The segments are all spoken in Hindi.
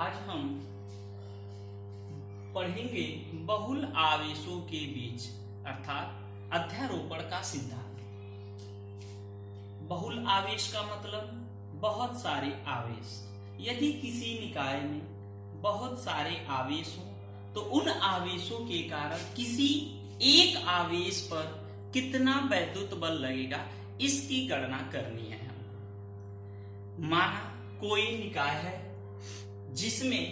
आज हम पढ़ेंगे बहुल आवेशों के बीच अर्थात अध्यारोपण का सिद्धांत। बहुल आवेश का मतलब बहुत सारे आवेश। यदि किसी निकाय में बहुत सारे आवेश हो तो उन आवेशों के कारण किसी एक आवेश पर कितना वैद्युत बल लगेगा इसकी गणना करनी है हमको। माना कोई निकाय है जिसमें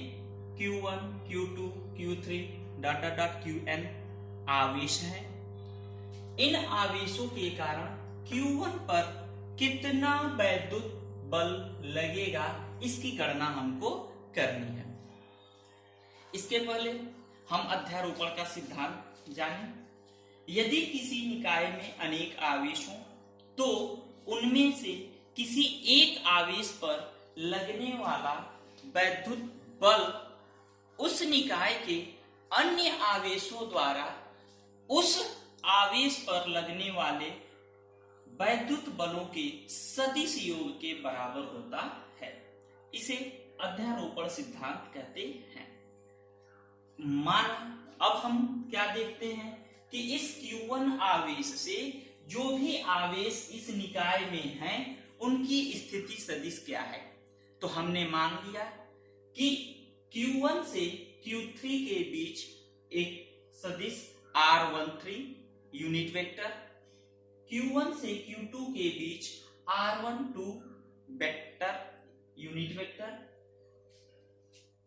Q1, Q2, Q3 Qn आवेश है। इन आवेशों के कारण Q1 पर कितना वैद्युत बल लगेगा इसकी गणना हमको करनी है। इसके पहले हम अध्यारोपण का सिद्धांत जानें। यदि किसी निकाय में अनेक आवेश हों तो उनमें से किसी एक आवेश पर लगने वाला वैद्युत बल उस निकाय के अन्य आवेशों द्वारा उस आवेश पर लगने वाले वैद्युत बलों के सदिश योग के बराबर होता है। इसे अध्यारोपण सिद्धांत कहते हैं। माना अब हम क्या देखते हैं कि इस Q1 आवेश से जो भी आवेश इस निकाय में हैं उनकी स्थिति सदिश क्या है। तो हमने मान लिया कि Q1 से Q3 के बीच एक सदिश R13 यूनिट वेक्टर, Q1 से Q2 के बीच R12 vector unit vector,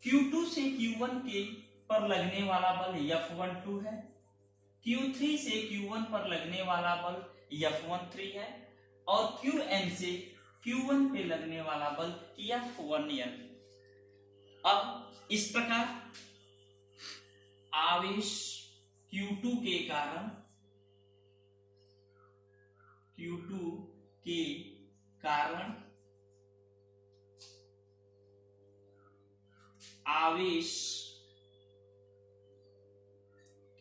Q2 से Q1 के पर लगने वाला बल F12 है, Q3 से Q1 पर लगने वाला बल F13 है और Qn से Q1 पे लगने वाला बल F1n। अब इस प्रकार आवेश Q2 के कारण आवेश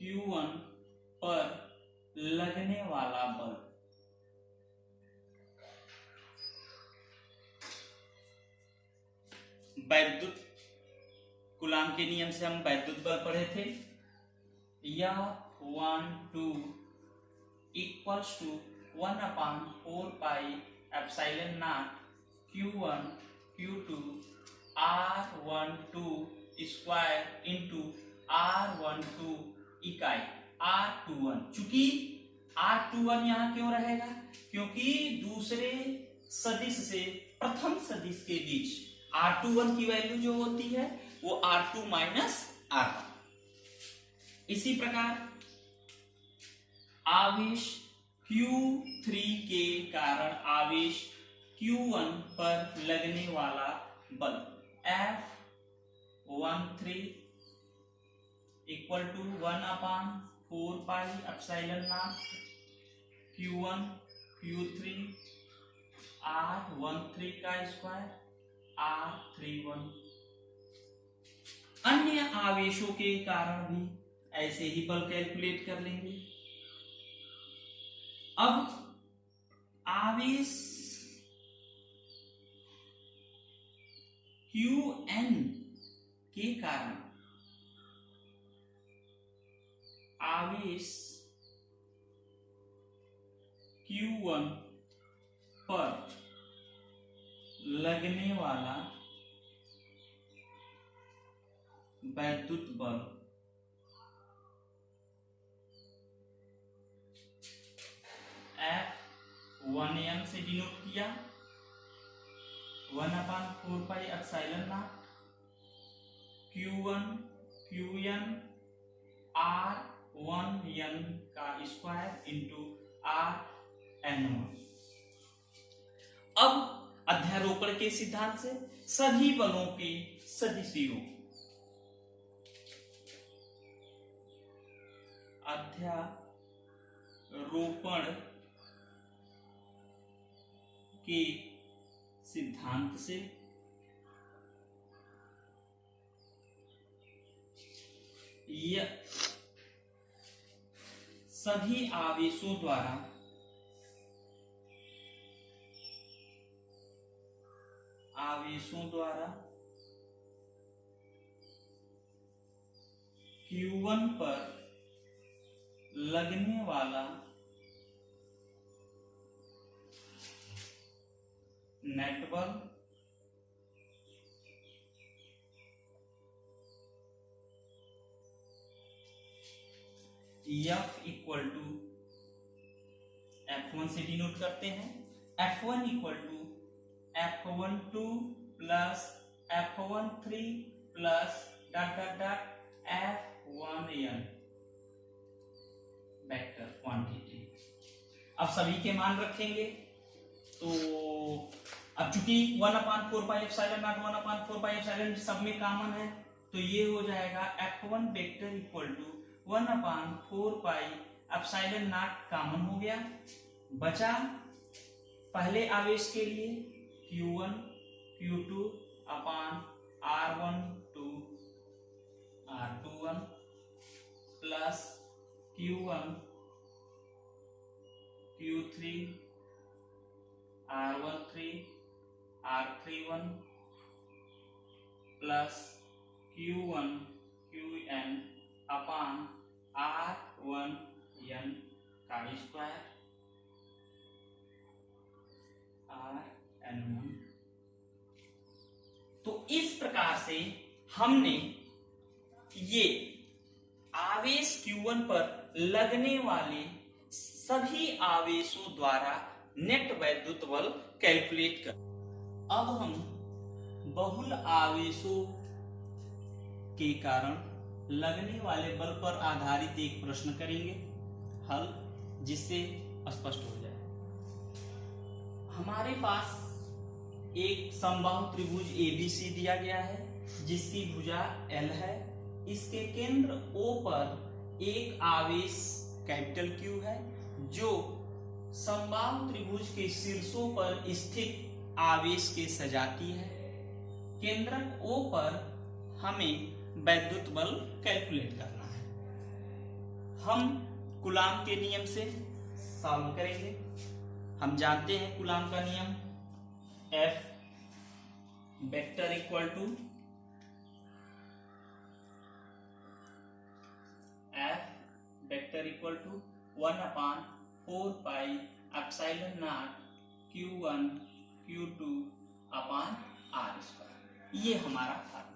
Q1 पर लगने वाला बल वैद्युत कूलाम के नियम से हम वैद्युत बल पढ़े थे। F12 equals to 1/4πε0 Q1 Q2 R12 square into R12 इकाई R21। चूंकि R21 यहाँ क्यों रहेगा, क्योंकि दूसरे सदिश से प्रथम सदिश के बीच R21 की वैल्यू जो होती है वो R2 माइनस R1। इसी प्रकार आवेश Q3 के कारण आवेश Q1 पर लगने वाला बल F13 equal to 1/4πε0 Q1 Q3 R13 का स्क्वायर R31। अन्य आवेशों के कारण भी ऐसे ही बल कैलकुलेट कर लेंगे। अब आवेश Qn के कारण आवेश Q1 पर लगने वाला वैद्युत बल F1n से डिनोट किया 1/4πε0 Q1 Qn R1n का स्क्वायर इंटू Rn1। अब अध्यारोपण के सिद्धांत से सभी बलों के सदिश योग। अध्यारोपण के सिद्धांत से सभी आवेशों द्वारा Q1 पर लगने वाला नेट बल F इक्वल टू F1 से डिनोट करते हैं, F1 equal to F12 plus F13 plus dot dot dot F1n vector quantity. अब सभी के मान रखेंगे तो अब चूंकि 1/4 pi epsilon naught 1/4 pi epsilon सब में कॉमन है, तो ये हो जाएगा F1 vector equal to 1/4 pi epsilon naught common हो गया, बचा पहले आवेश के लिए Q1 Q2 upon R12 R21 plus Q1 Q3 R13 R31 plus Q1 Qn upon R1n का स्क्वायर Rn1। तो इस प्रकार से हमने ये आवेश Q1 पर लगने वाले सभी आवेशों द्वारा नेट वैद्युत बल कैलकुलेट कर। अब हम बहुल आवेशों के कारण लगने वाले बल पर आधारित एक प्रश्न करेंगे हल, जिससे स्पष्ट हो जाए। हमारे पास एक समबाहु त्रिभुज ABC दिया गया है जिसकी भुजा L है, इसके केंद्र O पर एक आवेश कैपिटल Q है जो समबाहु त्रिभुज के शीर्षों पर स्थित आवेश के सजाती है। केंद्रक O पर हमें वैद्युत बल कैलकुलेट करना है। हम कूलाम के नियम से सॉल्व करेंगे। हम जानते हैं कूलाम का नियम F vector equal to F vector equal to 1/4 pi epsilon naught Q1 Q2 upon R square. ये हमारा फार्मूला।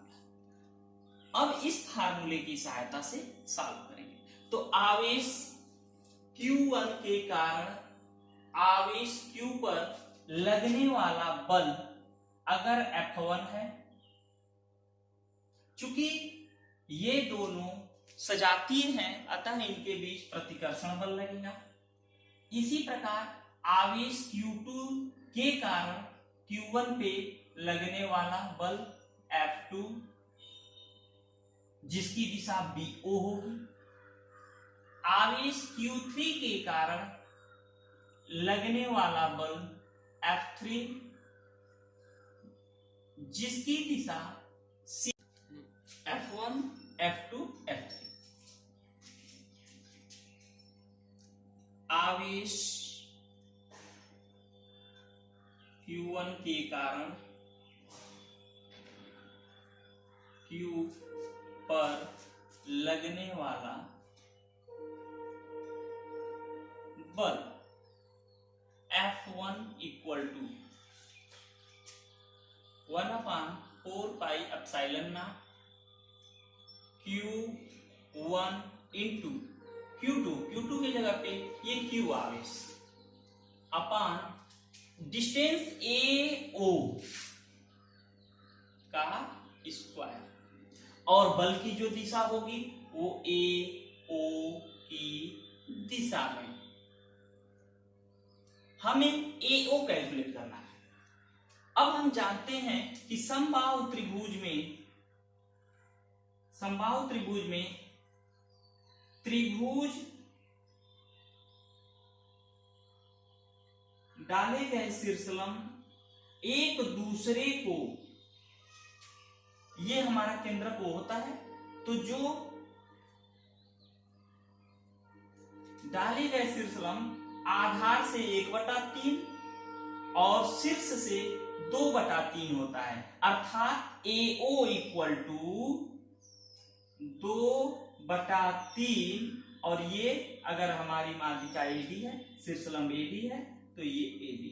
अब इस फार्मूले की सहायता से सॉल्व करेंगे। तो आवेश Q1 के कारण आवेश Q पर लगने वाला बल अगर F1 है, चूंकि ये दोनों सजातीय हैं अतः इनके बीच प्रतिकर्षण बल लगेगा। इसी प्रकार आवेश Q2 के कारण Q1 पे लगने वाला बल F2 जिसकी दिशा BO होगी। आवेश Q3 के कारण लगने वाला बल F3 जिसकी दिशा F1 F2 F3। आवेश Q1 के कारण Q पर लगने वाला बल F1 equal to 1/4 pi epsilon naught Q1 into Q2 की जगह पे ये Q आवेश अपान डिस्टेंस AO का स्क्वायर, और बल की जो दिशा होगी वो AO की दिशा में। हमें AO कैलकुलेट करना है। अब हम जानते हैं कि समबाहु त्रिभुज में त्रिभुज डाले गए शीर्षलंब एक दूसरे को, ये हमारा केंद्रक O होता है, तो जो डाले गए शीर्षलंब आधार से 1/3 और शीर्ष से 2/3 होता है, अर्थात AO इक्वल टू 2/3 और ये अगर हमारी माध्यिका एडी है, शीर्षलंब एडी है तो ये एडी,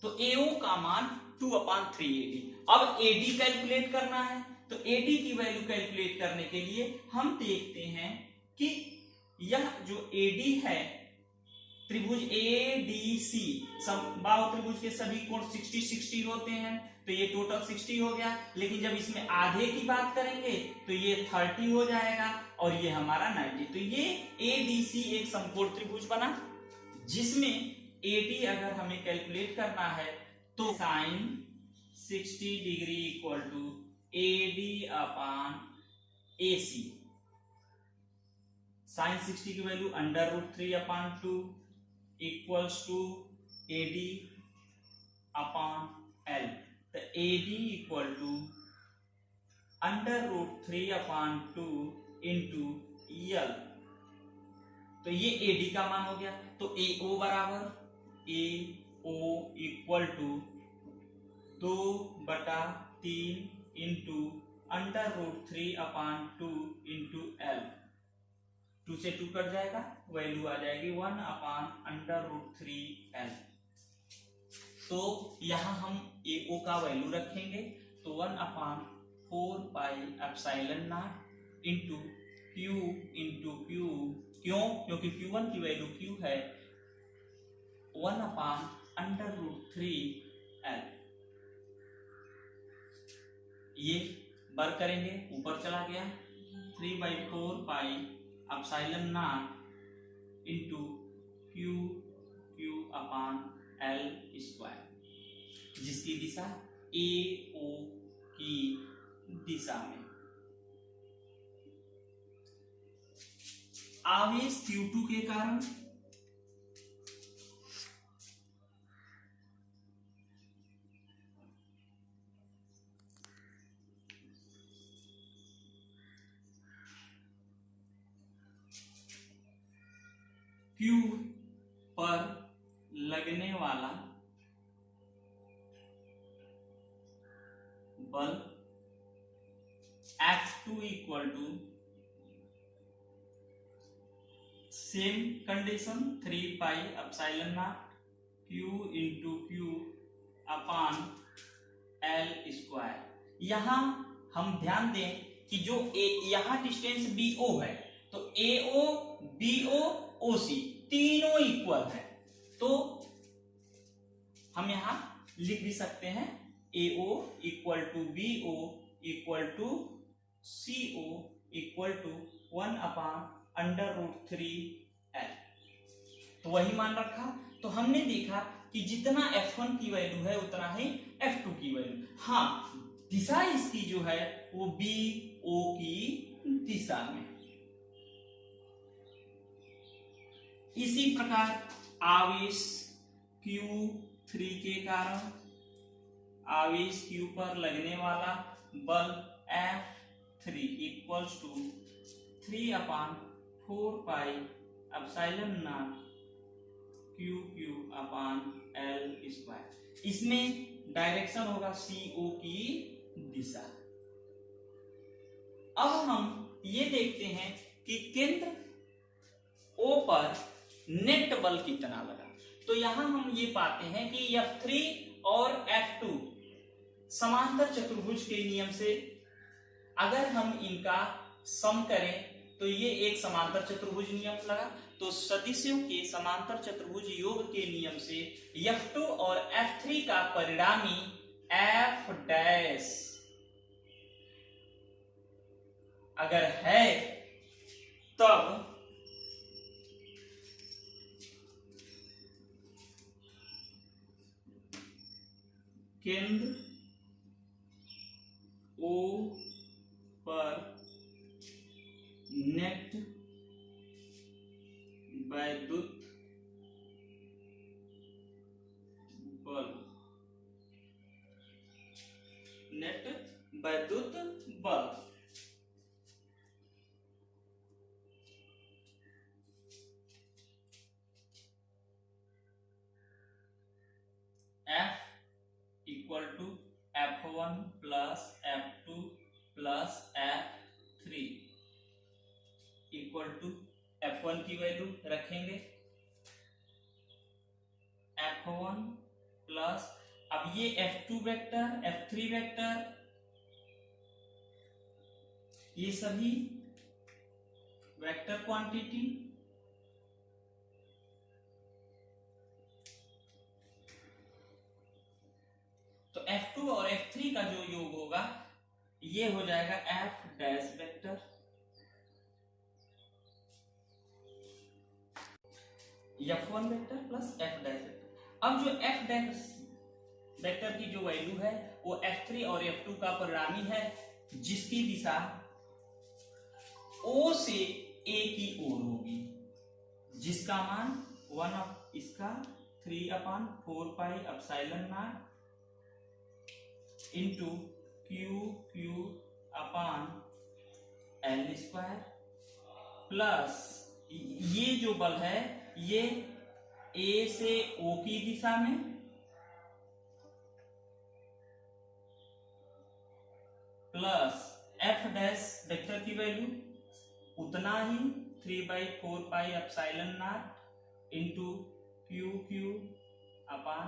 तो एओ का मान 2/3 एडी। अब एडी कैलकुलेट करना है, तो एडी की वैल्यू कैलकुलेट करने के लिए हम देखते हैं कि यह जो एडी है, त्रिभुज एडीसी, समबाहु त्रिभुज के सभी कोण 60-60 होते हैं, तो ये टोटल 60 हो गया। लेकिन जब इसमें आधे की बात करेंगे तो ये 30 हो जाएगा और ये हमारा 90। तो ये एडीसी एक समकोण त्रिभुज बना, जिसमें एडी अगर हमें कैलकुलेट करना है तो sine 60 degree equal to AD upon AC. Sine 60 की value √3/2 equals to AD upon L. तो AD equal to √3/2 into L. तो ये एडी का मान हो गया। तो एओ बराबर AO equal to 2/3 into √3/2 into L. 2 से 2 कट जाएगा, वैल्यू आ जाएगी 1/√3l। तो यहां हम एओ का वैल्यू रखेंगे, तो 1/4πε0 इंटू क्यू इंटू क्यू। क्यों? क्योंकि Q1 की वैल्यू Q है 1/√3l। ये वर्क करेंगे, ऊपर चला गया 3/4πε0 इंटू Q/L², जिसकी दिशा AO की दिशा में। आवेश Q2 के कारण Q पर लगने वाला बल F2 equal to same condition 3πε0 Q into Q/L²। यहां हम ध्यान दें कि जो यहां डिस्टेंस BO है, तो AO BO OC तीनों इक्वल है, तो हम यहां लिख भी सकते हैं AO equal to BO equal to CO equal to 1/√3l। तो वही मान रखा। तो हमने देखा कि जितना F1 की वैल्यू है उतना ही F2 की वैल्यू। हाँ, दिशा इसकी जो है वो BO की दिशा में। इसी प्रकार आवेश Q3 के कारण आवेश Q पर लगने वाला बल F3 इक्वल्स टू 3/4πε0 Q/L²। इसमें डायरेक्शन होगा CO की दिशा। अब हम ये देखते हैं कि केंद्र O पर नेट बल कितना लगा। तो यहां हम ये पाते हैं कि F3 और F2 समांतर चतुर्भुज के नियम से अगर हम इनका सम करें तो ये एक समांतर चतुर्भुज नियम लगा। तो सदिशों के समांतर चतुर्भुज योग के नियम से F2 और F3 का परिणामी F' अगर है तब केंद्र O पर नेट वैद्युत बल F equal to F1 plus F2 plus F3 F1 की वैल्यू रखेंगे F1 प्लस, अब ये F2 वेक्टर, F3 वेक्टर, ये सभी वेक्टर क्वांटिटी, तो F2 और F3 का जो योग होगा ये हो जाएगा F dash vector, F1 vector plus F dash vector. अब जो F डैश वेक्टर की जो वैल्यू है वो F3 और F2 का परिणामी है, जिसकी दिशा O से A की ओर होगी, जिसका मान 1 इसका 3/4 पाई epsilon not into Q upon L square plus ये जो बल है ये A से O की दिशा में प्लस F डैश वेक्टर की वैल्यू उतना ही 3/4 पाई epsilon not into Q upon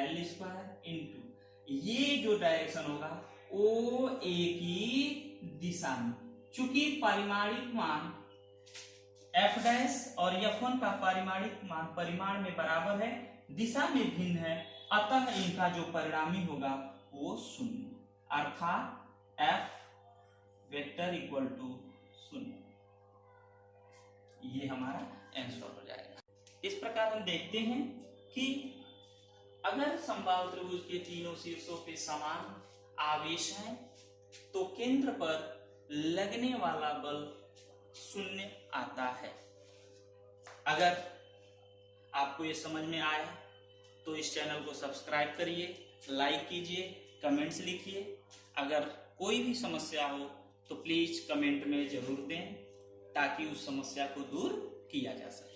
L square into ये जो डायरेक्शन होगा ओ ए की दिशा में। चूंकि पारिमाणिक मान F डैश और F1 का पारिमाणिक मान परिमाण में बराबर है, दिशा में भिन्न है, अतः इनका जो परिणामी होगा वो शून्य, अर्थात F वेक्टर इक्वल टू शून्य। ये हमारा आंसर हो जाएगा। इस प्रकार हम देखते हैं कि अगर समबाहु त्रिभुज के तीनों शीर्षों पे समान आवेश हैं तो केंद्र पर लगने वाला बल शून्य आता है। अगर आपको ये समझ में आया तो इस चैनल को सब्सक्राइब करिए, लाइक कीजिए, कमेंट्स लिखिए। अगर कोई भी समस्या हो तो प्लीज कमेंट में जरूर दें ताकि उस समस्या को दूर किया जा सके।